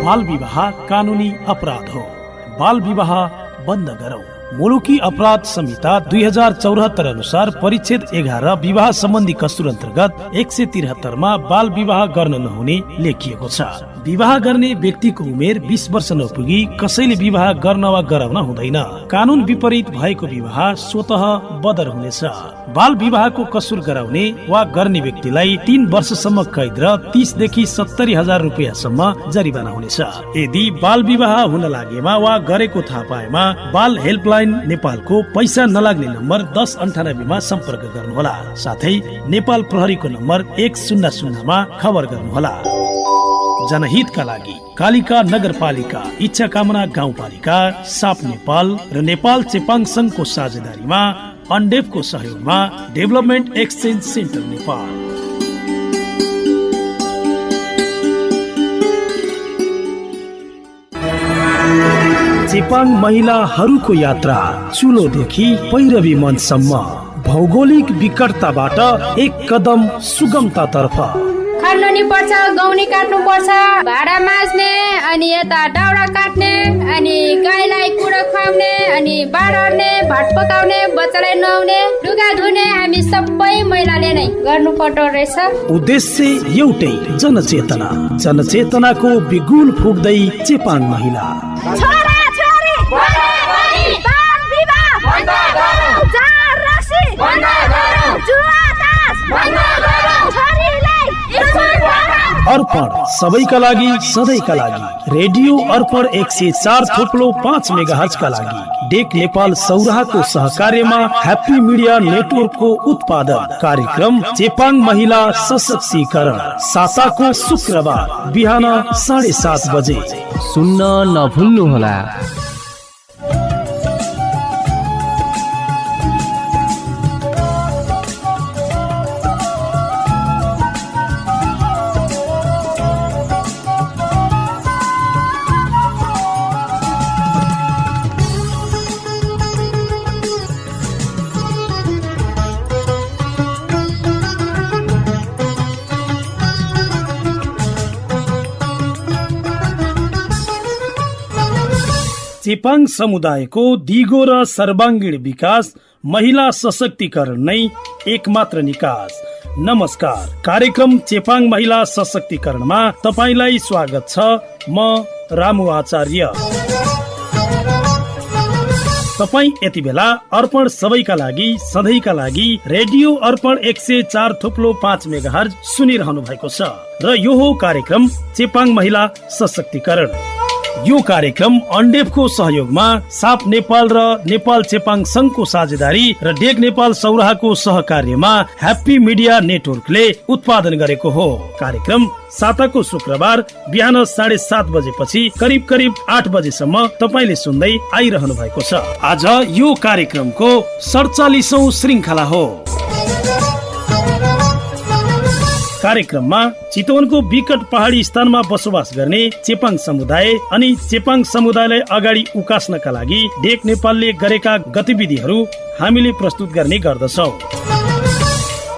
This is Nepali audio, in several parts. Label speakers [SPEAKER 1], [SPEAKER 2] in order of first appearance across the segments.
[SPEAKER 1] बाल विवाह कानूनी अपराध हो। बाल विवाह बन्द गरौँ। मुलुकी अपराध संहिता 2074 अनुसार परिच्छेद 11 विवाह सम्बन्धी कसुर अन्तर्गत 173 मा बाल विवाह गर्न नहुने लेखिएको छ। विवाह गर्ने व्यक्तिको उमेर 20 वर्ष नपुगी कसैले विवाह गर्न वा गराउन हुँदैन। कानून विपरीत भएको विवाह स्वतः बदर हुनेछ। बाल विवाहको कसुर गराउने वा गर्ने व्यक्तिलाई 3 वर्षसम्म कैद र 30 देखि 70,000 रुपियाँसम्म जरिवाना हुनेछ। यदि बाल विवाह हुन लागेमा वा गरेको थाहा पाएमा बाल हेल्पलाइन नेपालको पैसा नलाग्ने नम्बर 1098 मा सम्पर्क गर्नुहोला। साथै नेपाल प्रहरीको नम्बर 100 मा खबर गर्नुहोला। जनहितका लागि कालिका नगरपालिका, इच्छा कामना गाउँपालिका, साप नेपाल र नेपाल चेपाङ संघको साझेदारीमा अन्डेपको सहयोगमा development exchange centre Nepal. Chepang महिलाहरूको यात्रा चुलोदेखि पैरवी मञ्चसम्म भौगोलिक विकटताबाट एक कदम सुगमतातर्फ।
[SPEAKER 2] खन्नु पर्छ, गौनी काट्नु पर्छ, भाडा माझ्ने, अनि यता दाउरा काट्ने, अनि गाईलाई कुरो खुवाउने, अनि बाँड्ने, भात पकाउने, बच्चालाई नुहाउने, लुगा धुने हामी सबै महिलाले नै गर्नु पर्दो रहेछ।
[SPEAKER 1] उद्देश्य एउटै, जनचेतना। जनचेतनाको बिगुल फुक्दै चेपाङ महिला। अर्पण सबैका लागि, सधैँका लागि। रेडियो अर्पण 104.5 मेगाहर्ज का लागि डेक नेपाल सौराहाको सहकार्यमा ह्याप्पी मिडिया नेटवर्कको उत्पादन कार्यक्रम चेपाङ महिला सशक्तिकरण साताको शुक्रबार बिहान 7:30 बजे
[SPEAKER 3] सुन्न नभुल्नुहोला।
[SPEAKER 1] चेपाङ समुदायको दिगो र सर्वाङ्गीण विकास, महिला सशक्तिकरण नै एकमात्र निकास। नमस्कार, कार्यक्रम चेपाङ महिला सशक्तिकरणमा तपाईलाई स्वागत छ। म रामु आचार्य। तपाई यति बेला अर्पण सबैका लागि, सधैँका लागि रेडियो अर्पण 104.5 मेगाहर्ज सुनिरहनु भएको छ र यो हो कार्यक्रम चेपाङ महिला सशक्तिकरण। यो कार्यक्रम अन्डेपको सहयोगमा साप नेपाल र नेपाल चेपाङ संघको साझेदारी र डेक नेपाल सौराहाको सहकार्यमा ह्याप्पी मिडिया नेटवर्कले उत्पादन गरेको हो। कार्यक्रम साताको शुक्रबार बिहान 7:30 बजेपछि करिब 8 बजेसम्म तपाईले सुन्दै आइरहनु भएको छ। आज यो कार्यक्रमको 47औं श्रृंखला हो। कार्यक्रममा चितवनको विकट पहाडी स्थानमा बसोबास गर्ने चेपाङ समुदाय अनि चेपाङ समुदायलाई अगाडि उकास्नका लागि डेक नेपालले गरेका गतिविधिहरू हामीले प्रस्तुत गर्ने गर्दछौँ।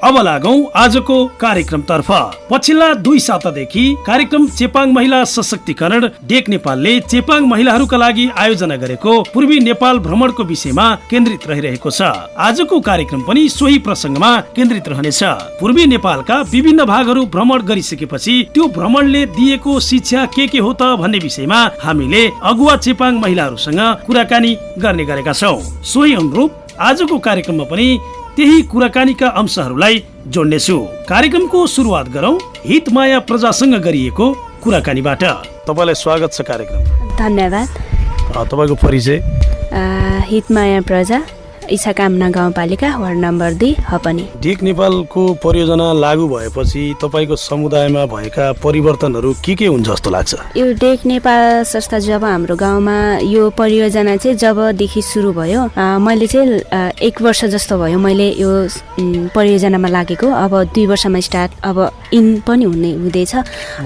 [SPEAKER 1] अब लागौं आजको कार्यक्रम तर्फ। पछिल्ला 2 सातादेखि कार्यक्रम चेपाङ महिला सशक्तिकरण डेक नेपालले चेपाङ महिलाहरूका लागि आयोजना गरेको पूर्वी नेपाल भ्रमणको विषयमा केन्द्रित रहिरहेको छ। आजको कार्यक्रम पनि सोही प्रसङ्गमा केन्द्रित रहनेछ। पूर्वी नेपालका विभिन्न भागहरू भ्रमण गरिसकेपछि त्यो भ्रमणले दिएको शिक्षा के हो त भन्ने विषयमा हामीले अगुवा चेपाङ महिलाहरूसँग कुराकानी गर्ने गरेका छौँ। सोही अनुरूप आजको कार्यक्रममा पनि त्यही कुराकानीका अंशहरूलाई जोड्नेछु। कार्यक्रमको सुरुवात गरौं हितमाया प्रजासँग गरिएको कुराकानीबाट। तपाईलाई स्वागत छ कार्यक्रम।
[SPEAKER 4] धन्यवाद।
[SPEAKER 1] तपाईको परिचय?
[SPEAKER 4] हितमाया प्रजा, इच्छा कामना गाउँपालिका, वार्ड नम्बर 2 हपनी।
[SPEAKER 1] डेक नेपालको परियोजना लागू भएपछि तपाईको समुदायमा भएका परिवर्तनहरू के हुन् जस्तो लाग्छ?
[SPEAKER 4] यो डेक नेपाल संस्था जब हाम्रो गाउँमा यो परियोजना चाहिँ जबदेखि सुरु भयो, मैले चाहिँ 1 वर्ष जस्तो भयो मैले यो परियोजनामा लागेको। अब 2 वर्षमा स्टार्ट, अब इन पनि हुँदैछ।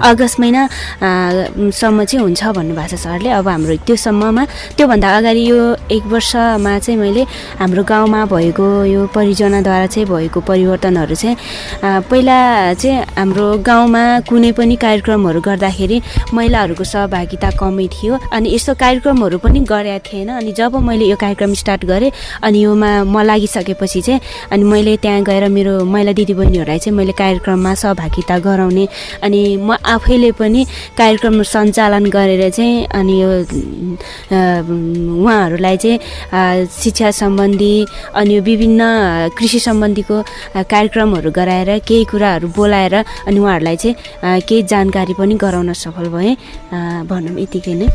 [SPEAKER 4] अगस्त महिना सम्म चाहिँ हुन्छ भन्नुभएको छ सरले। अब हाम्रो त्यो सम्ममा, त्योभन्दा अगाडि यो 1 वर्षमा चाहिँ मैले हाम्रो गाउँमा भएको यो परियोजनाद्वारा चाहिँ भएको परिवर्तनहरू चाहिँ पहिला चाहिँ हाम्रो गाउँमा कुनै पनि कार्यक्रमहरू गर्दाखेरि महिलाहरूको सहभागिता कमै थियो अनि यस्तो कार्यक्रमहरू पनि गरेका थिएन। अनि जब मैले यो कार्यक्रम स्टार्ट गरेँ अनि योमा म लागिसकेपछि चाहिँ अनि मैले त्यहाँ गएर मेरो महिला दिदीबहिनीहरूलाई चाहिँ मैले कार्यक्रममा सहभागिता गराउने अनि म आफैले पनि कार्यक्रम सञ्चालन गरेर चाहिँ अनि यो उहाँहरूलाई चाहिँ शिक्षा सम्बन्धी अनि यो विभिन्न कृषि सम्बन्धीको कार्यक्रमहरू गराएर केही कुराहरू बोलाएर अनि उहाँहरूलाई चाहिँ केही जानकारी पनि गराउन सफल भएँ भनौँ यतिकै नै।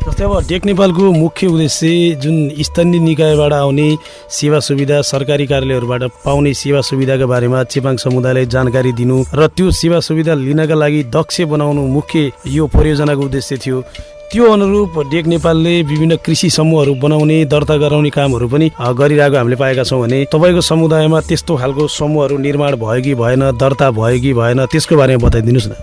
[SPEAKER 1] जस्तै अब डेक नेपालको मुख्य उद्देश्य जुन स्थानीय निकायबाट आउने सेवा सुविधा सरकारी कार्यालयहरूबाट पाउने सेवा सुविधाका बारेमा चेपाङ समुदायलाई जानकारी दिनु र त्यो सेवा सुविधा लिनका लागि दक्ष बनाउनु मुख्य यो परियोजनाको उद्देश्य थियो। त्यो अनुरूप डेक नेपालले विभिन्न कृषि समूहहरू बनाउने दर्ता गराउने कामहरू पनि गरिरहेको हामीले पाएका छौँ भने तपाईँको समुदायमा त्यस्तो खालको समूहहरू निर्माण भयो कि भएन, दर्ता भयो कि भएन, त्यसको बारेमा बताइदिनुहोस् न।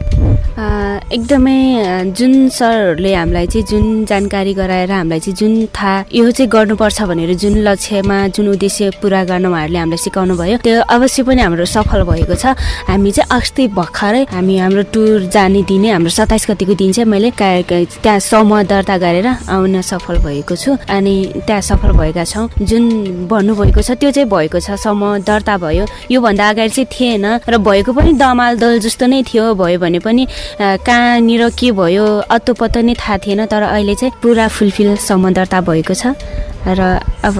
[SPEAKER 4] एकदमै जुन सरहरूले हामीलाई चाहिँ जुन जानकारी गराएर हामीलाई चाहिँ जुन थाहा यो चाहिँ गर्नुपर्छ भनेर जुन लक्ष्यमा जुन उद्देश्य पुरा गर्न उहाँहरूले हामीलाई सिकाउनु भयो त्यो अवश्य पनि हाम्रो सफल भएको छ। हामी चाहिँ अस्ति भर्खरै हामी हाम्रो टुर जाने दिन हाम्रो 27 गतिको दिन चाहिँ मैले त्यहाँ समूह दर्ता गरेर आउन सफल भएको छु अनि त्यहाँ सफल भएका छौँ। जुन भन्नुभएको छ त्यो चाहिँ भएको छ, समूह दर्ता भयो। योभन्दा अगाडि चाहिँ थिएन र भएको पनि दमाल दल जस्तो नै थियो, भयो भने पनि कहाँनिर के भयो अत्तो पत्तो नै थाहा थिएन। तर अहिले चाहिँ पुरा फुलफिल समूह दर्ता भएको छ र अब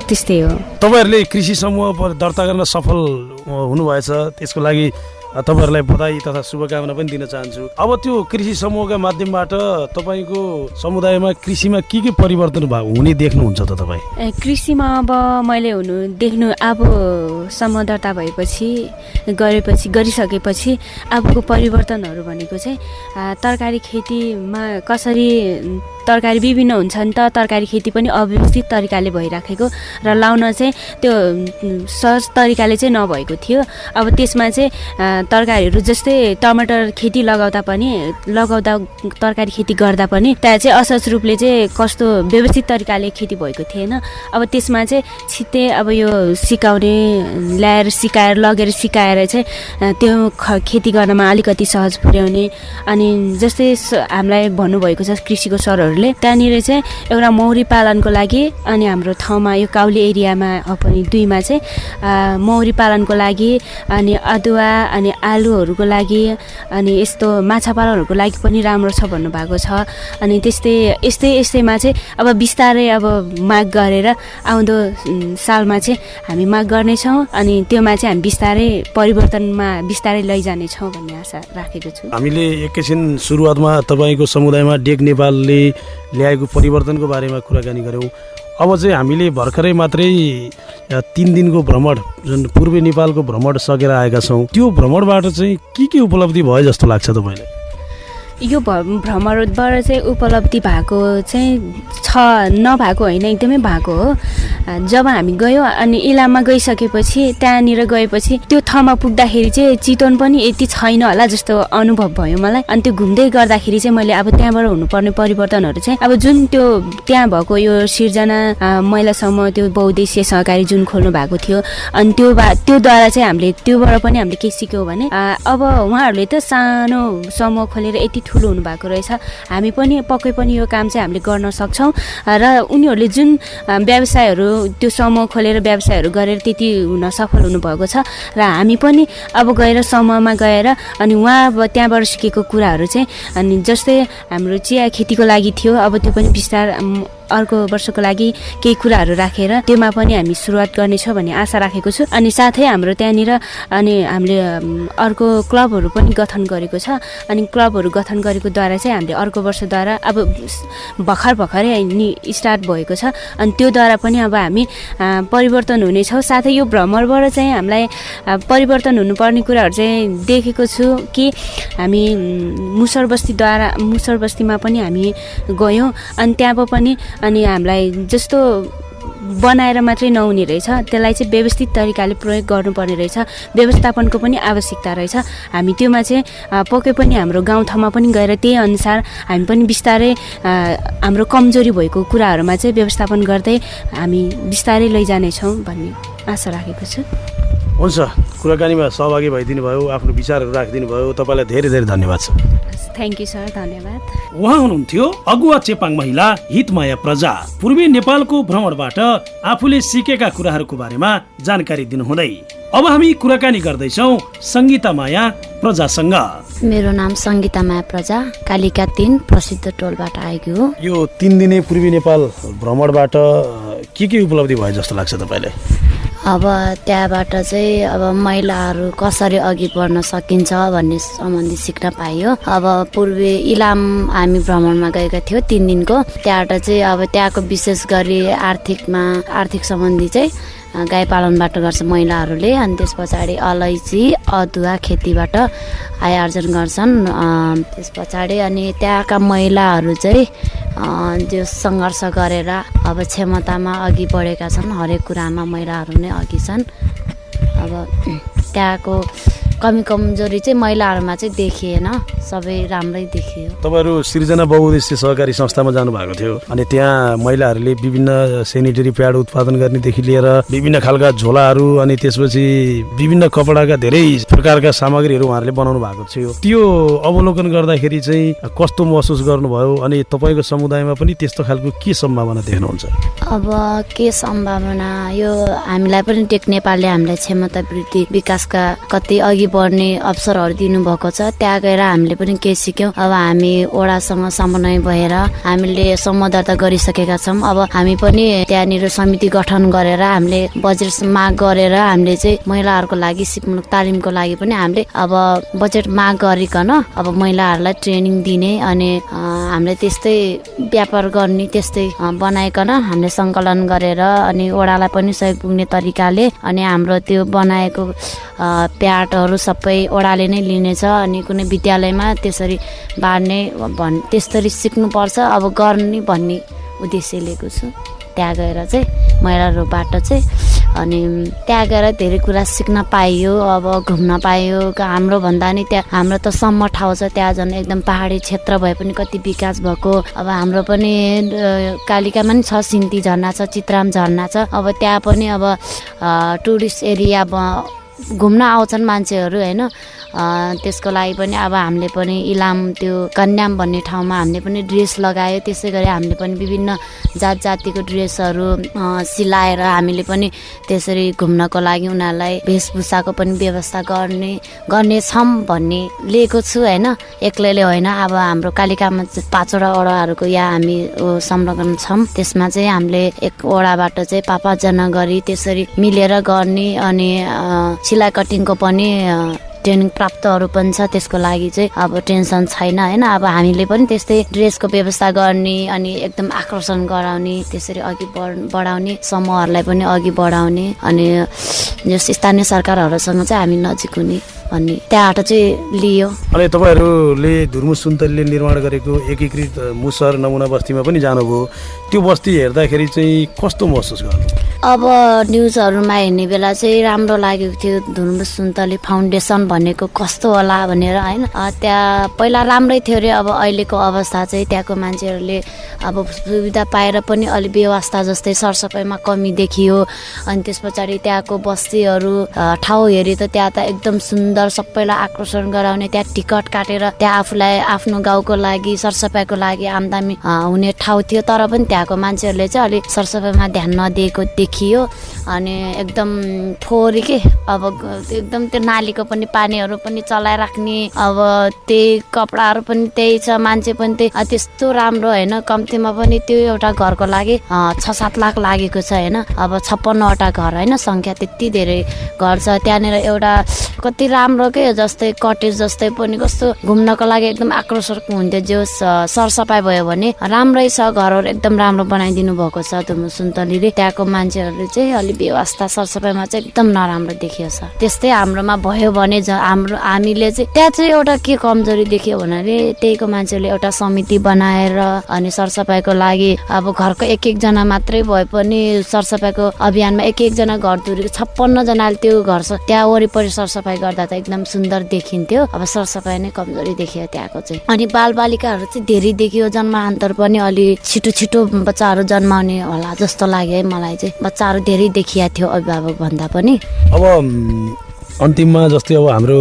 [SPEAKER 4] त्यस्तै हो।
[SPEAKER 1] तपाईँहरूले कृषि समूह दर्ता गर्न सफल हुनुभएछ, त्यसको लागि तपाईँहरूलाई बधाई तथा शुभकामना पनि दिन चाहन्छु। अब त्यो कृषि समूहका माध्यमबाट तपाईँको समुदायमा कृषिमा के परिवर्तन हुने देख्नुहुन्छ त तपाईँ?
[SPEAKER 4] कृषिमा अब मैले देख्नु अब समूह दर्ता भएपछि गरिसकेपछि अबको परिवर्तनहरू भनेको चाहिँ तरकारी खेतीमा कसरी तरकारी विभिन्न हुन्छ नि त, तरकारी खेती पनि अव्यवस्थित तरिकाले भइराखेको र लाउन चाहिँ त्यो सहज तरिकाले चाहिँ नभएको थियो। अब त्यसमा चाहिँ तरकारीहरू जस्तै टमाटर खेती लगाउँदा तरकारी खेती गर्दा पनि त्यहाँ चाहिँ असहज रूपले चाहिँ कस्तो व्यवस्थित तरिकाले खेती भएको थिएन। अब त्यसमा चाहिँ छिट्टै अब यो सिकाएर लगेर सिकाएर चाहिँ त्यो खेती गर्नमा अलिकति सहज पुर्याउने अनि जस्तै हामीलाई भन्नुभएको छ कृषिको सरहरूले त्यहाँनिर चाहिँ एउटा मौरी पालनको लागि अनि हाम्रो ठाउँमा यो काउली एरियामा पनि 2 मा चाहिँ मौरी पालनको लागि अनि अदुवा अनि आलुहरूको लागि अनि यस्तो माछा पालनहरूको लागि पनि राम्रो छ भन्नुभएको छ। अनि यस्तैमा चाहिँ अब बिस्तारै अब माग गरेर आउँदो सालमा चाहिँ हामी माग गर्नेछौँ अनि त्योमा चाहिँ हामी बिस्तारै परिवर्तनमा बिस्तारै लैजानेछौँ भन्ने आशा राखेको छु।
[SPEAKER 1] हामीले एकैछिन सुरुवातमा तपाईँको समुदायमा डेक नेपालले ल्याएको परिवर्तनको बारेमा कुराकानी गऱ्यौँ। अब चाहिँ हामीले भर्खरै मात्रै 3 दिनको भ्रमण जुन पूर्वी नेपालको भ्रमण सकेर आएका छौँ, त्यो भ्रमणबाट चाहिँ के उपलब्धि भयो जस्तो लाग्छ तपाईँलाई?
[SPEAKER 4] यो भ्रमणबाट चाहिँ उपलब्धि भएको चाहिँ नभएको होइन, एकदमै भएको हो। जब हामी गयौँ अनि इलाममा गइसकेपछि त्यहाँनिर गएपछि त्यो ठाउँमा पुग्दाखेरि चाहिँ चितवन पनि यति छैन होला जस्तो अनुभव भयो मलाई। अनि त्यो घुम्दै गर्दाखेरि चाहिँ मैले अब त्यहाँबाट हुनुपर्ने परिवर्तनहरू चाहिँ अब जुन त्यो त्यहाँ भएको यो सिर्जना महिला समूह त्यो बहुद्देश्य सहकारी जुन खोल्नु भएको थियो अनि त्योद्वारा चाहिँ त्योबाट पनि हामीले के सिक्यौँ भने अब उहाँहरूले त सानो समूह खोलेर यति ठुलो हुनुभएको रहेछ, हामी पनि पक्कै पनि यो काम चाहिँ हामीले गर्न सक्छौँ र उनीहरूले जुन व्यवसायहरू त्यो समूह खोलेर व्यवसायहरू गरेर त्यति हुन सफल हुनुभएको छ र हामी पनि अब गएर समूहमा गएर अनि त्यहाँबाट सिकेको कुराहरू चाहिँ अनि जस्तै हाम्रो चिया खेतीको लागि थियो अब त्यो पनि बिस्तार अर्को वर्षको लागि केही कुराहरू राखेर त्योमा पनि हामी सुरुवात गर्नेछौँ भन्ने आशा राखेको छु। अनि साथै हाम्रो त्यहाँनिर अनि हामीले अर्को क्लबहरू पनि गठन गरेको छ अनि क्लबहरू गठन गरेको द्वारा चाहिँ हामीले अर्को वर्षद्वारा अब भर्खरै स्टार्ट भएको छ अनि त्योद्वारा पनि अब हामी परिवर्तन हुनेछौँ। साथै यो भ्रमणबाट चाहिँ हामीलाई परिवर्तन हुनुपर्ने कुराहरू चाहिँ देखेको छु कि हामी मुसर बस्तीमा पनि हामी गयौँ अनि त्यहाँ पनि अनि हामीलाई जस्तो बनाएर मात्रै नहुने रहेछ, त्यसलाई चाहिँ व्यवस्थित तरिकाले प्रयोग गर्नुपर्ने रहेछ, व्यवस्थापनको पनि आवश्यकता रहेछ। हामी त्योमा चाहिँ पक्कै पनि हाम्रो गाउँठाउँमा पनि गएर त्यही अनुसार हामी पनि बिस्तारै हाम्रो कमजोरी भएको कुराहरूमा चाहिँ व्यवस्थापन गर्दै हामी बिस्तारै लैजानेछौँ भन्ने आशा राखेको छु।
[SPEAKER 1] हुन्छ, कुराकानीमा सहभागी भइदिनु भयो, आफ्नो विचारहरू राखिदिनु भयो, तपाईँलाई धेरै धेरै धन्यवाद छ।
[SPEAKER 4] थ्याङ्क यू सर, धन्यवाद।
[SPEAKER 1] उहाँ हुनुहुन्थ्यो अगुवा चेपाङ महिला हितमाया प्रजा। पूर्वी नेपालको भ्रमणबाट आफूले सिकेका कुराहरूको बारेमा जानकारी दिनुहुँदै अब हामी कुराकानी गर्दैछौँ सङ्गीता माया प्रजासँग।
[SPEAKER 5] मेरो नाम सङ्गीता माया प्रजा, कालिका 3 प्रसिद्ध टोलबाट आएको हो।
[SPEAKER 1] यो 3 दिने पूर्वी नेपाल भ्रमणबाट के उपलब्धि भयो जस्तो लाग्छ तपाईँलाई?
[SPEAKER 5] अब त्यहाँबाट चाहिँ अब महिलाहरू कसरी अघि बढ्न सकिन्छ भन्ने सम्बन्धी सिक्न पाइयो। अब पूर्वी इलाम हामी भ्रमणमा गएका थियौँ 3 दिनको। त्यहाँबाट चाहिँ अब त्यहाँको विशेष गरी आर्थिक सम्बन्धी चाहिँ गाई पालनबाट गर्छ महिलाहरूले, अनि त्यस पछाडि अलैँची अदुवा खेतीबाट आय आर्जन गर्छन्। त्यस पछाडि अनि त्यहाँका महिलाहरू चाहिँ जो सङ्घर्ष गरेर अब क्षमतामा अघि बढेका छन्, हरेक कुरामा महिलाहरू नै अघि छन्। अब त्यहाँको कमी कमजोरी चाहिँ महिलाहरूमा चाहिँ देखिएन, सबै राम्रै देखियो।
[SPEAKER 1] तपाईँहरू सृजना बहुउद्देश्य सहकारी संस्थामा जानुभएको थियो, अनि त्यहाँ महिलाहरूले विभिन्न सेनिटरी प्याड उत्पादन गर्नेदेखि लिएर विभिन्न खालका झोलाहरू अनि त्यसपछि विभिन्न कपडाका धेरै प्रकारका सामग्रीहरू उहाँहरूले बनाउनु भएको थियो। त्यो अवलोकन गर्दाखेरि चाहिँ कस्तो महसुस गर्नुभयो, अनि तपाईँको समुदायमा पनि त्यस्तो खालको के सम्भावना देख्नुहुन्छ?
[SPEAKER 5] अब के सम्भावना, यो हामीलाई पनि टेक नेपालले हामीलाई क्षमता वृद्धि विकासका कति अघि बढ्ने अवसरहरू दिनुभएको छ। त्यहाँ गएर हामीले पनि केही सिक्यौँ। अब हामी वडासँग समन्वय भएर हामीले समूह दर्ता गरिसकेका छौँ। अब हामी पनि त्यहाँनिर समिति गठन गरेर हामीले बजेट माग गरेर हामीले चाहिँ महिलाहरूको लागि सिपमूलक तालिमको लागि पनि हामीले अब बजेट माग गरिकन अब महिलाहरूलाई ट्रेनिङ दिने अनि हामीले त्यस्तै व्यापार गर्ने त्यस्तै बनाइकन हामीले सङ्कलन गरेर अनि वडालाई पनि सहयोग पुग्ने तरिकाले अनि हाम्रो त्यो बनाएको प्याडहरू सबै वडाले नै लिनेछ। अनि कुनै विद्यालयमा त्यसरी बाँड्ने त्यसरी सिक्नुपर्छ अब गर्ने भन्ने उद्देश्य लिएको छु। त्यहाँ गएर चाहिँ महिलाहरूबाट चाहिँ अनि त्यहाँ गएर धेरै कुरा सिक्न पाइयो, अब घुम्न पाइयो। हाम्रो भन्दा नि त्यहाँ हाम्रो त सम्म ठाउँ छ, त्यहाँ झन् एकदम पहाडी क्षेत्र भए पनि कति विकास भएको। अब हाम्रो पनि कालिकामा पनि छ, सिन्ती झरना छ, चित्राम झरना छ। अब त्यहाँ पनि अब टुरिस्ट एरिया घुम्न आउँछन् मान्छेहरू होइन। त्यसको लागि पनि अब हामीले पनि इलाम त्यो कन्याम भन्ने ठाउँमा हामीले पनि ड्रेस लगायो। त्यसै गरी हामीले पनि विभिन्न जात जातिको ड्रेसहरू सिलाएर हामीले पनि त्यसरी घुम्नको लागि उनीहरूलाई वेशभूषाको पनि व्यवस्था गर्नेछौँ भन्ने लिएको छु होइन, एक्लैले होइन। अब हाम्रो कालिकामा 5वटा वडाहरूको यहाँ हामी संलग्न छौँ। त्यसमा चाहिँ हामीले एक वडाबाट चाहिँ 5-5जना गरी त्यसरी मिलेर गर्ने अनि सिलाइ कटिङको पनि ट्रेनिङ प्राप्तहरू पनि छ। त्यसको लागि चाहिँ अब टेन्सन छैन होइन। अब हामीले पनि त्यस्तै ड्रेसको व्यवस्था गर्ने अनि एकदम आकर्षण गराउने, त्यसरी अघि बढाउने, समूहहरूलाई पनि अघि बढाउने अनि जस स्थानीय सरकारहरूसँग चाहिँ हामी नजिक हुने भन्ने त्यहाँबाट चाहिँ लियो।
[SPEAKER 1] अनि तपाईँहरूले धुर्मु सुन्तलीले निर्माण गरेको एकीकृत मुसहर नमुना बस्तीमा पनि जानुभयो, त्यो बस्ती हेर्दाखेरि चाहिँ कस्तो महसुस गर्नु?
[SPEAKER 5] अब न्युजहरूमा हेर्ने बेला चाहिँ राम्रो लागेको थियो, धुर्मु सुन्तली फाउन्डेसन भनेको कस्तो होला भनेर होइन। त्यहाँ पहिला राम्रै थियो अरे, अब अहिलेको अवस्था चाहिँ त्यहाँको मान्छेहरूले अब सुविधा पाएर पनि अलिक व्यवस्था जस्तै सरसफाइमा कमी देखियो। अनि त्यस पछाडि त्यहाँको बस्तीहरू ठाउँ हेरी त त्यहाँ त एकदम सुन्दर, सबैलाई आकर्षण गराउने। त्यहाँ टिकट काटेर त्यहाँ आफूलाई आफ्नो गाउँको लागि सरसफाइको लागि आमदामी हुने ठाउँ थियो, तर पनि त्यहाँको मान्छेहरूले चाहिँ अलिक सरसफाइमा ध्यान नदिएको देखियो। अनि एकदम फोहोरी के अब एकदम त्यो नालीको पनि पानीहरू पनि चलाइराख्ने, अब त्यही कपडाहरू पनि त्यही छ, मान्छे पनि त्यही त्यस्तो राम्रो होइन। कम्तीमा पनि त्यो एउटा घरको लागि 6-7 लाख लागेको छ होइन। अब 56वटा घर होइन, सङ्ख्या त्यति धेरै घर छ त्यहाँनिर। एउटा कति राम्रो राम्रो के जस्तै कटेज जस्तै पनि कस्तो घुम्नको लागि एकदम आकर्षक हुन्थ्यो। जो सरसफाइ भयो भने राम्रै छ, घरहरू एकदम राम्रो बनाइदिनु भएको छ धुमु सुन्तलीले। त्यहाँको मान्छेहरूले चाहिँ अलि व्यवस्था सरसफाइमा चाहिँ एकदम नराम्रो देखियो छ। त्यस्तै हाम्रोमा भयो भने हामीले चाहिँ त्यहाँ चाहिँ एउटा के कमजोरी देखियो भने त्यहीको मान्छेले एउटा समिति बनाएर अनि सरसफाइको लागि अब घरको एक जना मात्रै भए पनि सरसफाइको अभियानमा एक जना घर धुरी 56 जनाले त्यो घर त्यहाँ वरिपरि सरसफाइ गर्दा त एकदम सुन्दर देखिन्थ्यो। अब सरसफाइ नै कमजोरी देखियो त्यहाँको चाहिँ। अनि बालबालिकाहरू चाहिँ धेरै देखियो, जन्मान्तर पनि अलि छिटो बच्चाहरू जन्माउने होला जस्तो लाग्यो है मलाई चाहिँ। बच्चाहरू धेरै देखिया थियो अभिभावक भन्दा पनि।
[SPEAKER 1] अब अन्तिममा जस्तै अब हाम्रो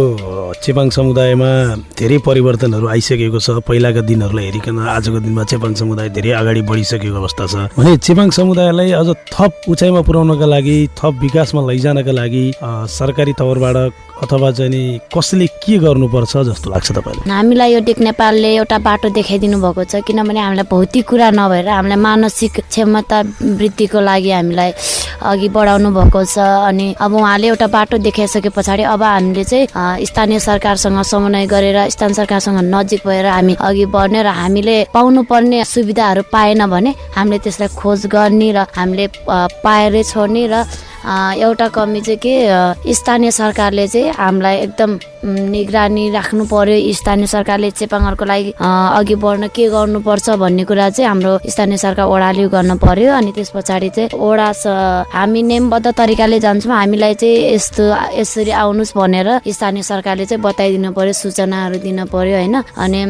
[SPEAKER 1] चेपाङ समुदायमा धेरै परिवर्तनहरू आइसकेको छ। पहिलाका दिनहरूलाई हेरिकन आजको दिनमा चेपाङ समुदाय धेरै अगाडि बढिसकेको अवस्था छ भने चेपाङ समुदायलाई अझ थप उचाइमा पुर्याउनका लागि, थप विकासमा लैजानका लागि सरकारी तवरबाट अथवा चाहिँ नि कसले के गर्नुपर्छ जस्तो लाग्छ तपाईँलाई?
[SPEAKER 5] हामीलाई यो टेक नेपालले एउटा बाटो देखाइदिनु भएको छ, किनभने हामीलाई भौतिक कुरा नभएर हामीलाई मानसिक क्षमता वृद्धिको लागि हामीलाई अघि बढाउनु भएको छ। अनि अब उहाँले एउटा बाटो देखाइसके पछाडि अब हामीले चाहिँ स्थानीय सरकारसँग समन्वय गरेर स्थानीय सरकारसँग नजिक भएर हामी अघि बढ्ने र हामीले पाउनुपर्ने सुविधाहरू पाएन भने हामीले त्यसलाई खोज गर्ने र हामीले पाएरै छोड्ने। र एउटा कमी चाहिँ के स्थानीय सरकारले चाहिँ हामीलाई एकदम निगरानी राख्नु पर्यो। स्थानीय सरकारले चेपाङहरूको लागि अघि बढ्न के गर्नुपर्छ भन्ने कुरा चाहिँ हाम्रो स्थानीय सरकार ओडाले गर्नु पर्यो। अनि त्यस पछाडि चाहिँ ओडा हामी नियमबद्ध तरिकाले जान्छौँ, हामीलाई चाहिँ यसरी आउनुहोस् भनेर स्थानीय सरकारले चाहिँ बताइदिनु पर्यो, सूचनाहरू दिनु पर्यो होइन। अनि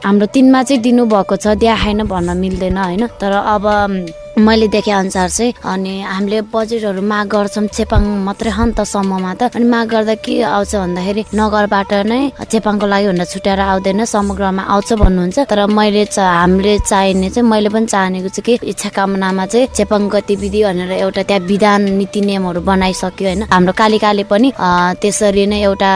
[SPEAKER 5] हाम्रो 3मा चाहिँ दिनुभएको छ, देखाएन भन्न मिल्दैन होइन। तर अब मैले देखे अनुसार चाहिँ अनि हामीले बजेटहरू माग गर्छौँ चेपाङ मात्रै हो नि त समूहमा त। अनि माग गर्दा के आउँछ भन्दाखेरि नगरबाट नै चेपाङको लागि भनेर छुट्याएर आउँदैन, समग्रमा आउँछ भन्नुहुन्छ। तर हामीले चाहिने चाहिँ मैले पनि चाहेको छु कि इच्छा कामनामा चाहिँ चेपाङ गतिविधि भनेर एउटा त्यहाँ विधान नीति नियमहरू बनाइसक्यो होइन। हाम्रो कालिकाले पनि त्यसरी नै एउटा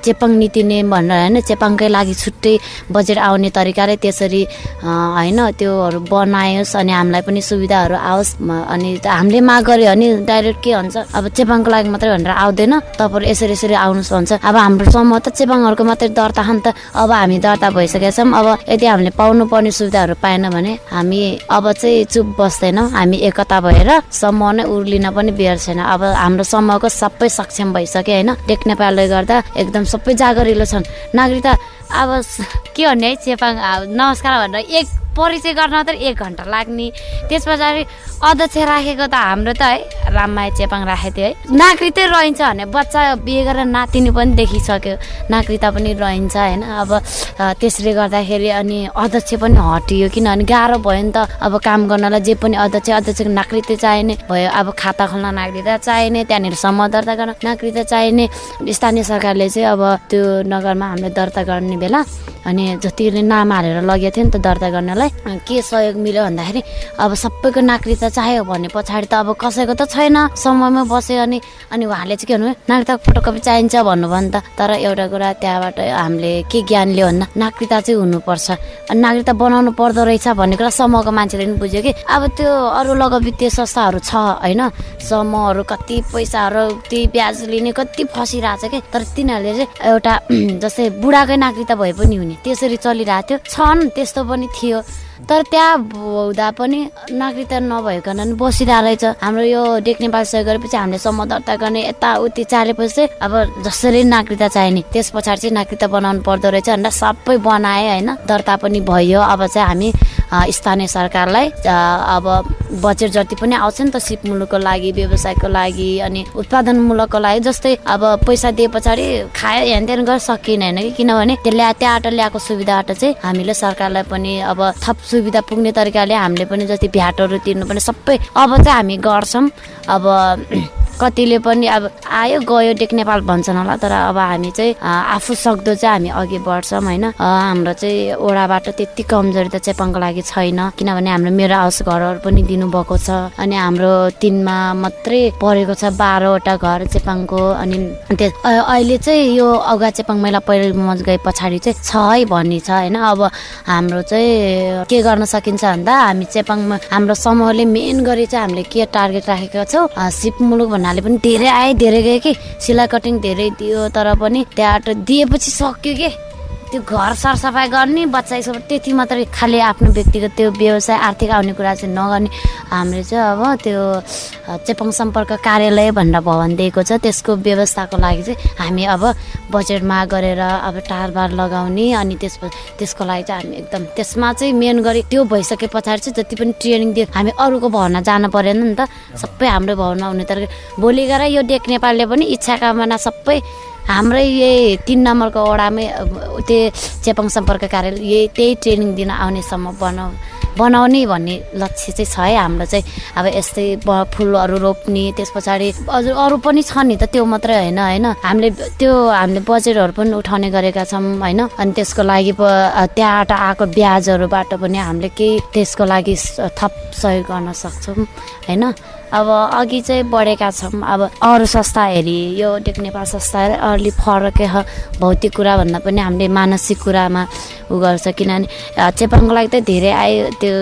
[SPEAKER 5] चेपाङ नीति नियम भनेर होइन चेपाङकै लागि छुट्टै बजेट आउने तरिकाले त्यसरी होइन त्योहरू बनायोस् अनि हामीलाई पनि सुविधाहरू आओस्। अनि हामीले माग गर्यो भने डाइरेक्ट के हुन्छ अब चेपाङको लागि मात्रै भनेर आउँदैन, तपाईँहरू यसरी आउनुहोस् भन्छ। अब हाम्रो समूह त चेपाङहरूको मात्रै दर्ता हो नि त। अब हामी दर्ता भइसकेका छौँ, अब यदि हामीले पाउनुपर्ने सुविधाहरू पाएन भने हामी अब चाहिँ चुप बस्दैनौँ, हामी एकता भएर समूह नै उर्लिन पनि बिर्सेन। अब हाम्रो समूहको सबै सक्षम भइसक्यो होइन। टेक नेपालले गर्दा एकदम सबै जागरिलो छन्। नागरिकता अब के भन्ने है चेपाङ नमस्कार भनेर एक परिचय गर्न मात्रै 1 घन्टा लाग्ने। त्यस पछाडि अध्यक्ष राखेको त हाम्रो त है राममाया चेपाङ राखेको थियो है। नागरिकतै रहन्छ भने बच्चा बिहे गरेर नातिनी पनि देखिसक्यो, नागरिकता पनि रहन्छ होइन। अब त्यसले गर्दाखेरि अनि अध्यक्ष पनि हटियो, किनभने गाह्रो भयो नि त। अब काम गर्नलाई जे पनि अध्यक्षको नागरिकता चाहिने भयो, अब खाता खोल्न नागरिकता चाहिने, त्यहाँनिर समूह दर्ता गर्न नागरिकता चाहिने। स्थानीय सरकारले चाहिँ अब त्यो नगरमा हामीले दर्ता गर्ने बेला अनि जतिले नाम हालेर लगेको थियो नि त दर्ता गर्नलाई के सहयोग मिल्यो भन्दाखेरि अब सबैको नागरिकता चाहियो भने पछाडि त अब कसैको त छैन, समूहमा बस्यो अनि उहाँले चाहिँ के भन्नु नागरिकताको फोटोकपी चाहिन्छ भन्नुभयो नि त। तर एउटा कुरा त्यहाँबाट हामीले के ज्ञान लियो भन्दा नागरिकता चाहिँ हुनुपर्छ, अनि नागरिकता बनाउनु पर्दो रहेछ भन्ने कुरा समूहको मान्छेले पनि बुझ्यो कि अब त्यो अरू लघु वित्तीय संस्थाहरू छ होइन, समूहहरू कति पैसाहरू त्यही ब्याज लिने कति फसिरहेछ कि। तर तिनीहरूले चाहिँ एउटा जस्तै बुढाकै नागरिकता भए पनि हुने त्यसरी चलिरहेको थियो, छन् त्यस्तो पनि थियो। तर त्यहाँ हुँदा पनि नागरिकता नभइकन नि बसिरहेको रहेछ। हाम्रो यो टेक नेपाल सहयोग गरेपछि हामीले समूह दर्ता गर्ने यताउति चालेपछि चाहिँ अब जसरी नागरिकता चाहिने त्यस पछाडि चाहिँ नागरिकता बनाउनु पर्दो रहेछ भनेर सबै बनाए होइन, दर्ता पनि भयो। अब चाहिँ हामी स्थानीय सरकारलाई अब बजेट जति पनि आउँछ नि त सिपमूलकको लागि, व्यवसायको लागि अनि उत्पादनमूलकको लागि, जस्तै अब पैसा दिए पछाडि खायो हेनतेन गरेर सकिने होइन कि। किनभने त्यहाँबाट ल्याएको सुविधाबाट चाहिँ हामीले सरकारलाई पनि अब थप सुविधा पुग्ने तरिकाले हामीले पनि जति भ्याटहरू तिर्नु पनि सबै अब चाहिँ हामी गर्छौँ। अब कतिले पनि अब आयो गयो टेक नेपाल भन्छन् होला, तर अब हामी चाहिँ आफू सक्दो चाहिँ हामी अघि बढ्छौँ होइन। हाम्रो चाहिँ ओडाबाट त्यति कमजोरी त चेपाङको लागि छैन, किनभने हाम्रो मेरो हाउस घरहरू पनि दिनुभएको छ। अनि हाम्रो 3मा मात्रै परेको छ 12वटा घर चेपाङको। अनि अहिले चाहिँ यो अगा चेपाङ महिला परिमज गए पछाडि चाहिँ छ है भन्ने छ होइन। अब हाम्रो चाहिँ के गर्न सकिन्छ भन्दा हामी चेपाङमा हाम्रो समूहले मेन गरी चाहिँ हामीले के टार्गेट राखेका छौँ, सिप मुलुक भन्ने हुनाले पनि धेरै आए धेरै गए कि सिलाइ कटिङ धेरै दियो तर पनि त्यहाँ दिएपछि सक्यो के त्यो घर सरसफाइ गर्ने बच्चा स्कुल त्यति मात्रै खालि आफ्नो व्यक्तिगत त्यो व्यवसाय आर्थिक आउने कुरा चाहिँ नगर्ने हामीले चाहिँ अब त्यो चेपाङ सम्पर्क कार्यालय भनेर भवन दिएको छ त्यसको व्यवस्थाको लागि चाहिँ हामी अब बजेट माग गरेर अब टारबार लगाउने अनि त्यसको लागि चाहिँ हामी एकदम त्यसमा चाहिँ मेन गरी त्यो भइसके पछाडि चाहिँ जति पनि ट्रेनिङ दियो हामी अरूको भवनमा जानु परेन नि त सबै हाम्रो भवनमा हुने तर भोलि गएर यो डेक नेपालले पनि इच्छा कामना सबै हाम्रै यही 3 नम्बरको वडामै त्यो चेपाङ सम्पर्क कार्यालय यही त्यही ट्रेनिङ दिन आउनेसम्म बनाउने भन्ने लक्ष्य चाहिँ छ है हाम्रो चाहिँ अब यस्तै फुलहरू रोप्ने त्यस पछाडि अझ अरू पनि छ नि त त्यो मात्रै होइन हामीले बजेटहरू पनि उठाउने गरेका छौँ होइन अनि त्यसको लागि त्यहाँबाट आएको ब्याजहरूबाट पनि हामीले केही त्यसको लागि थप सहयोग गर्न सक्छौँ होइन अब अघि चाहिँ बढेका छौँ अब अरू संस्था हेरी यो डेक नेपाल संस्था अलि फरकै हो भौतिक कुरा भन्दा पनि हामीले मानसिक कुरामा गर्छ किनभने चेपाङको लागि त धेरै आयो त्यो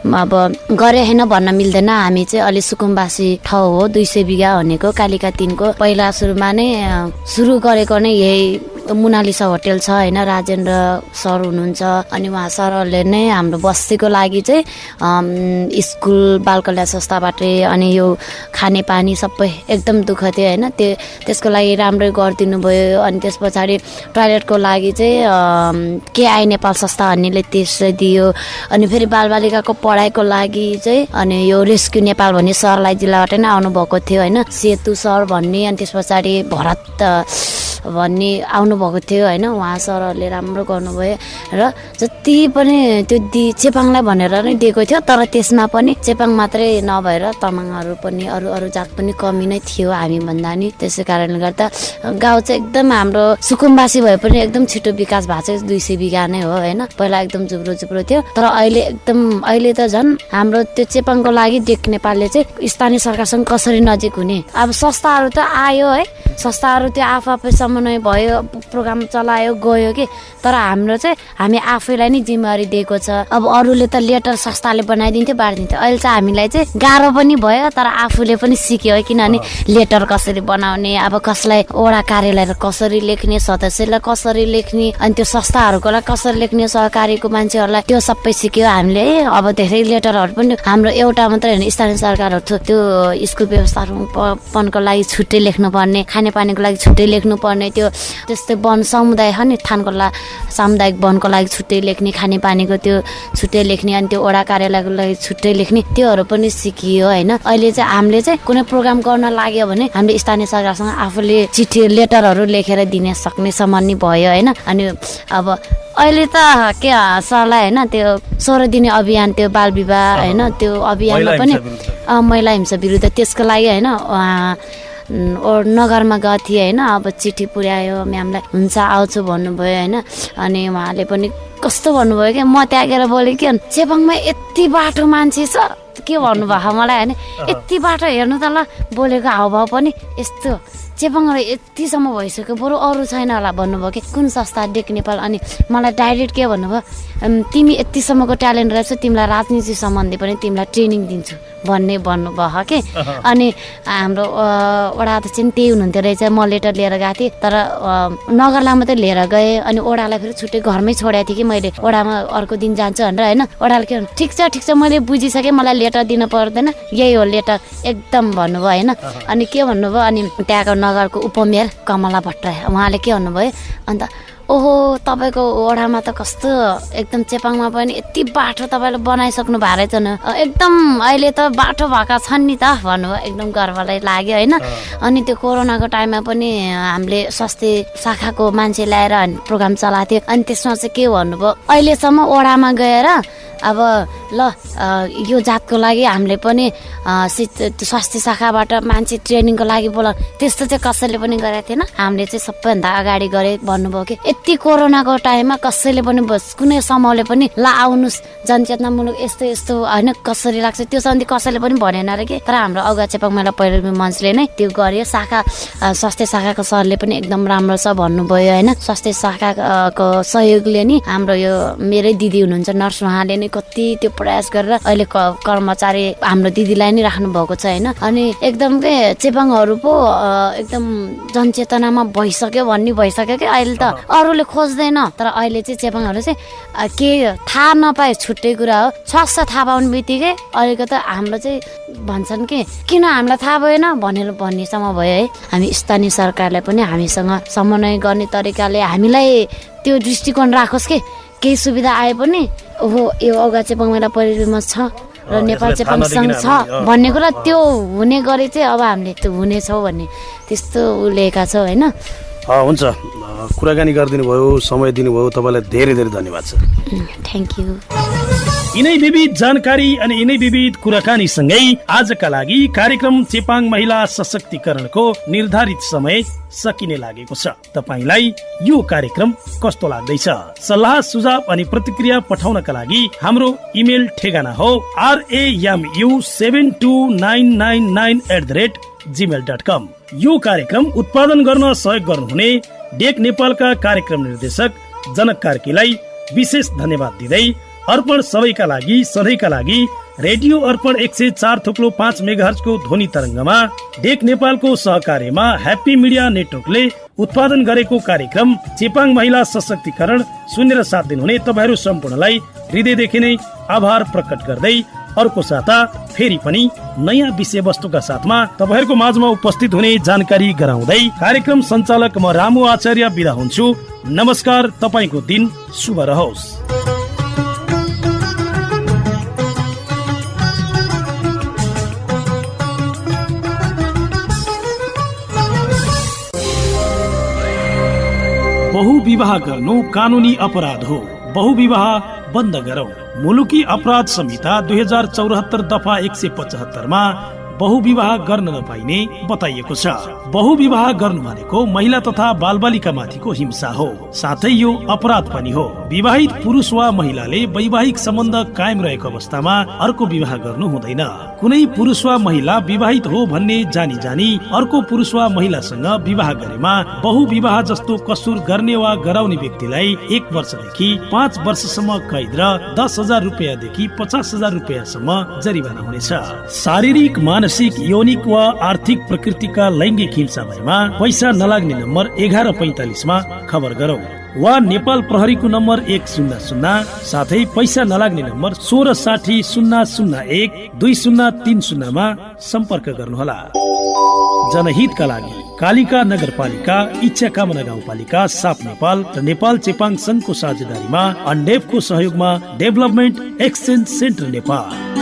[SPEAKER 5] अब गरे होइन भन्न मिल्दैन हामी चाहिँ अलि सुकुम्बासी ठाउँ हो 200 बिघा भनेको कालिका 3 को पहिला सुरुमा नै सुरु गरेको नै यही मोनालिसा होटेल छ होइन राजेन्द्र सर हुनुहुन्छ अनि उहाँ सरहरूले नै हाम्रो बस्तीको लागि चाहिँ स्कुल बाल कल्याण संस्थाबाटै अनि यो खाने पानी सबै एकदम दुःख थियो होइन त्यसको लागि राम्रै गरिदिनु भयो अनि त्यस पछाडि टोयलेटको लागि चाहिँ केआई नेपाल संस्था भन्नेले त्यसले दियो अनि फेरि बालबालिकाको पढाइको लागि चाहिँ अनि यो रेस्क्यु नेपाल भन्ने सरलाई जिल्लाबाट नै आउनुभएको थियो होइन सेतु सर भन्ने अनि त्यस पछाडि भरत भन्ने आउनुभएको थियो होइन उहाँ सरहरूले राम्रो गर्नुभयो र जति पनि त्यो चेपाङलाई भनेर नै दिएको थियो तर त्यसमा पनि चेपाङ मात्रै नभएर तामाङहरू पनि अरू जात पनि कमी नै थियो हामी भन्दा नि त्यसै कारणले गर्दा गाउँ चाहिँ एकदम हाम्रो सुकुम्बासी भए पनि एकदम छिटो विकास भएको चाहिँ 200 बिघा नै हो होइन पहिला एकदम जुब्रो थियो तर अहिले त झन् हाम्रो त्यो चेपाङको लागि डेक नेपालले चाहिँ स्थानीय सरकारसँग कसरी नजिक हुने अब संस्थाहरू त आयो है संस्थाहरू त्यो आफै समन्वय भयो प्रोग्राम चलायो गयो कि तर हाम्रो चाहिँ हामी आफैलाई नै जिम्मेवारी दिएको छ अब अरूले त लेटर संस्थाले बनाइदिन्थ्यो बाँडिदिन्थ्यो अहिले चाहिँ हामीलाई चाहिँ गाह्रो पनि भयो तर आफूले पनि सिक्यो है किनभने लेटर कसरी बनाउने अब कसलाई वडा कार्यालय कसरी लेख्ने सदस्यलाई कसरी लेख्ने अनि त्यो संस्थाहरूको लागि कसरी लेख्ने सहकारीको मान्छेहरूलाई त्यो सबै सिक्यो हामीले है अब धेरै लेटरहरू पनि हाम्रो एउटा मात्रै होइन स्थानीय सरकारहरू त्यो स्कुल व्यवस्थापनको लागि छुट्टै लेख्नुपर्ने खानेपानीको लागि छुट्टै लेख्नुपर्ने त्यो त्यस्तै वन समुदाय हो नि थानकोला सामुदायिक वनको लागि छुट्टै लेख्ने खानेपानीको त्यो छुट्टै लेख्ने अनि त्यो वडा कार्यालयको लागि छुट्टै लेख्ने त्योहरू पनि सिकियो होइन अहिले चाहिँ हामीले चाहिँ कुनै प्रोग्राम गर्न लाग्यो भने हामीले स्थानीय सरकारसँग आफूले चिठी लेटरहरू लेखेर दिन सक्ने सम्म भयो होइन अनि अब अहिले त के सरलाई होइन त्यो 16 दिने अभियान त्यो बाल विवाह होइन त्यो अभियानमा पनि महिला हिंसा विरुद्ध त्यसको लागि होइन नगरमा गएको थिएँ होइन अब चिठी पुर्यायो म्यामलाई हुन्छ आउँछु भन्नुभयो होइन अनि उहाँले पनि कस्तो भन्नुभयो क्या म त्यहाँ गएर बोलेँ कि चेपाङमा यति बाटो मान्छे छ के भन्नुभयो मलाई होइन यति बाटो हेर्नु त ल बोलेको हावभाव पनि यस्तो चेपाङहरू यतिसम्म भइसक्यो बरु अरू छैन होला भन्नुभयो कि कुन संस्था डेक नेपाल अनि मलाई डाइरेक्ट के भन्नुभयो तिमी यतिसम्मको ट्यालेन्ट रहेछ तिमीलाई राजनीति सम्बन्धी पनि तिमीलाई ट्रेनिङ दिन्छु भन्नुभयो कि अनि हाम्रो वडा अध्यक्ष चाहिँ त्यही हुनुहुन्थ्यो रहेछ म लेटर लिएर गएको थिएँ तर नगरलाई मात्रै लिएर गएँ अनि वडालाई फेरि छुट्टै घरमै छोडेको थिएँ कि मैले वडामा अर्को दिन जान्छु भनेर होइन वडाले के भन्नु ठिक छ मैले बुझिसकेँ मलाई लेटर दिन पर्दैन यही हो लेटर एकदम भन्नुभयो होइन अनि के भन्नुभयो अनि त्यहाँको नगरको उपमेयर कमला भट्टराई उहाँले के भन्नुभयो अन्त ओहो तपाईँको वडामा त कस्तो एकदम चेपाङमा पनि यति बाटो तपाईँले बनाइसक्नु भएको रहेछ न एकदम अहिले त बाटो भएका छन् नि त भन्नुभयो एकदम गर्वलाई लाग्यो होइन अनि त्यो कोरोनाको टाइममा पनि हामीले स्वास्थ्य शाखाको मान्छे ल्याएर प्रोग्राम चलाएको थियो अनि त्यसमा चाहिँ के भन्नुभयो अहिलेसम्म वडामा गएर अब ल यो जातको लागि हामीले पनि स्वास्थ्य शाखाबाट मान्छे ट्रेनिङको लागि बोला त्यस्तो चाहिँ कसैले पनि गरेको थिएन हामीले चाहिँ सबैभन्दा अगाडि गरे भन्नुभयो कि यति कोरोनाको टाइममा कसैले पनि कुनै समूहले पनि ल आउनुहोस् जनचेतनामूलक यस्तो होइन कसरी लाग्छ त्यो सम्बन्धी कसैले पनि भनेन र कि तर हाम्रो अगुवा चेपाङ मेला पहिलो मञ्चले नै त्यो गर्यो शाखा स्वास्थ्य शाखाको सरले पनि एकदम राम्रो छ भन्नुभयो होइन स्वास्थ्य शाखाको सहयोगले नि हाम्रो यो मेरै दिदी हुनुहुन्छ नर्स उहाँले नै कति त्यो प्रयास गरेर अहिले कर्मचारी हाम्रो दिदीलाई नै राख्नु भएको छ होइन। अनि एकदम के चेपाङहरू पो एकदम जनचेतनामा भइसक्यो भइसक्यो कि अहिले त अरूले खोज्दैन, तर अहिले चाहिँ चेपाङहरू चाहिँ के थाहा नपाए छुट्टै कुरा हो, स्वास्थ्य थाहा पाउने बित्तिकै अहिलेको त हाम्रो चाहिँ भन्छन् कि किन हामीलाई थाहा भएन भन्नेसम्म भयो है। हामी स्थानीय सरकारलाई पनि हामीसँग समन्वय गर्ने तरिकाले हामीलाई त्यो दृष्टिकोण राखोस् कि केही सुविधा आए पनि ओहो यो अगा चेपाङ महिला परिवेश छ र नेपाल चेपाङ सङ्घ छ भन्ने कुरा त्यो हुने गरी चाहिँ अब हामीले त्यो हुनेछौँ भन्ने त्यस्तो लिएका छौँ होइन।
[SPEAKER 1] हुन्छ, कुराकानी गरिदिनु भयो, समय दिनुभयो, तपाईँलाई धेरै धेरै धन्यवाद छ।
[SPEAKER 5] Thank you.
[SPEAKER 1] यिनै विविध जानकारी अनि यिनै विविध कुराकानी सँगै आजका लागि कार्यक्रम चेपाङ महिला सशक्तिकरणको निर्धारित समय सकिने लागेको छ। तपाईलाई यो कार्यक्रम कस्तो लाग्दैछ? सल्लाह सुझाव अनि प्रतिक्रिया पठाउनका लागि हाम्रो इमेल ठेगाना हो ramu72999@gmail.com। यो कार्यक्रम उत्पादन गर्न सहयोग गर्नुहुने डेक नेपालका कार्यक्रम निर्देशक जनक कार्कीलाई विशेष धन्यवाद दिँदै अर्पण सबैका लागि सधैँका लागि रेडियो अर्पण 104.5 मेगाहर्ज को ध्वनि तरङ्गमा डेक नेपालको सहकार्यमा ह्याप्पी मिडिया नेटवर्कले उत्पादन गरेको कार्यक्रम चेपाङ महिला सशक्तिकरण सुनेर साथ दिनुहुने तपाईहरू सम्पूर्णलाई हृदयदेखि नै आभार प्रकट गर्दै अर्को साता फेरि पनि नयाँ विषयवस्तुका साथमा तपाईहरूको माझमा उपस्थित हुने जानकारी गराउँदै कार्यक्रम सञ्चालक म रामु आचार्य बिदा हुन्छु। नमस्कार, तपाईको दिन शुभ रहोस्। बहुविवाह गर्नु कानुनी अपराध हो, बहुविवाह बन्द गरौँ। मुलुकी अपराध संहिता 2074 दफा 175 मा बहुविवाह गर्न नपाइने बताइएको छ। बहुविवाह गर्नु भनेको महिला तथा बालबालिका माथिको हिंसा हो, साथै यो अपराध पनि हो। विवाहित पुरुष वा महिलाले वैवाहिक सम्बन्ध कायम रहेको अवस्थामा अर्को विवाह गर्नु हुँदैन। कुनै पुरुष वा महिला विवाहित हो भन्ने जानी जानी अर्को पुरुष वा महिलासँग विवाह गरेमा बहुविवाह जस्तो कसुर गर्ने वा गराउने व्यक्तिलाई 1 वर्षदेखि 5 वर्षसम्म कैद र 10,000 रुपियाँदेखि 50,000 रुपियाँसम्म जरिवाना हुनेछ। शारीरिक, मानसिक, यौनिक वा आर्थिक प्रकृतिका लैङ्गिक हिंसा भएमा पैसा नलाग्ने नम्बर 1145 मा खबर गरौँ वा नेपाल प्रहरीको नम्बर 100 साथै पैसा नलाग्ने नम्बर 1660012030 मा सम्पर्क गर्नुहोला। जनहितका लागि कालिका नगरपालिका, इच्छा कामना गाउँपालिका, साप नेपाल र नेपाल चेपाङ संघको साझेदारीमा अन्डेफको सहयोगमा डेभलपमेन्ट एक्सचेन्ज सेन्टर नेपाल।